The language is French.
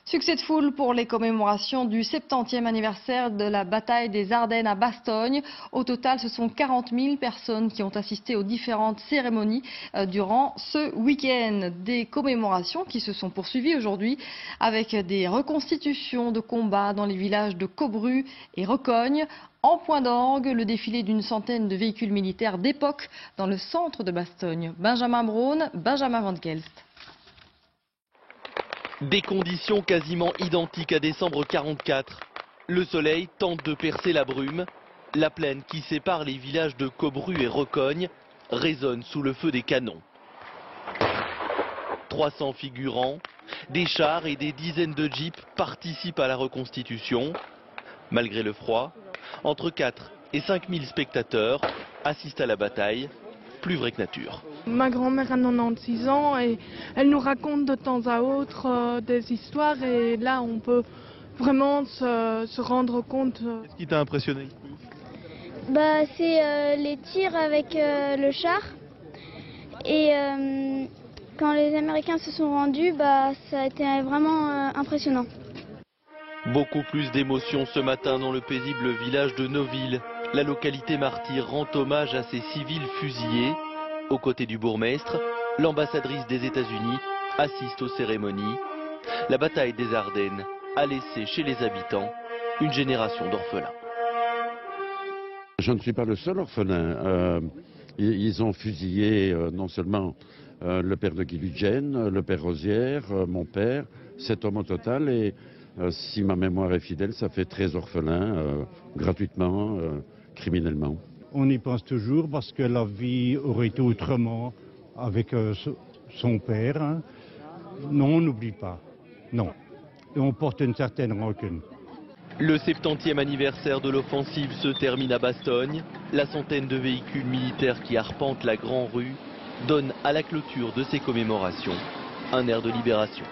Succès de foule pour les commémorations du 70e anniversaire de la bataille des Ardennes à Bastogne. Au total, ce sont 40 000 personnes qui ont assisté aux différentes cérémonies durant ce week-end. Des commémorations qui se sont poursuivies aujourd'hui avec des reconstitutions de combats dans les villages de Cobru et Recogne. En point d'orgue, le défilé d'une centaine de véhicules militaires d'époque dans le centre de Bastogne. Benjamin Braun, Benjamin Van Kelst. Des conditions quasiment identiques à décembre 44. Le soleil tente de percer la brume. La plaine qui sépare les villages de Cobru et Recogne résonne sous le feu des canons. 300 figurants, des chars et des dizaines de jeeps participent à la reconstitution. Malgré le froid, entre 4 et 5 000 spectateurs assistent à la bataille, plus vrai que nature. Ma grand-mère a 96 ans et elle nous raconte de temps à autre des histoires et là on peut vraiment se rendre compte. Qu'est-ce qui t'a impressionné? C'est les tirs avec le char et quand les Américains se sont rendus, ça a été vraiment impressionnant. Beaucoup plus d'émotions ce matin dans le paisible village de Noville. La localité martyre rend hommage à ces civils fusillés. Aux côtés du bourgmestre, l'ambassadrice des États-Unis assiste aux cérémonies. La bataille des Ardennes a laissé chez les habitants une génération d'orphelins. Je ne suis pas le seul orphelin. Ils ont fusillé non seulement le père de Guy Lugène, le père Rosière, mon père, 7 hommes au total. Et si ma mémoire est fidèle, ça fait 13 orphelins, gratuitement, criminellement. On y pense toujours parce que la vie aurait été autrement avec son père. Hein. Non, on n'oublie pas. Non. Et on porte une certaine rancune. Le 70e anniversaire de l'offensive se termine à Bastogne. La centaine de véhicules militaires qui arpentent la Grand Rue donne à la clôture de ces commémorations un air de libération.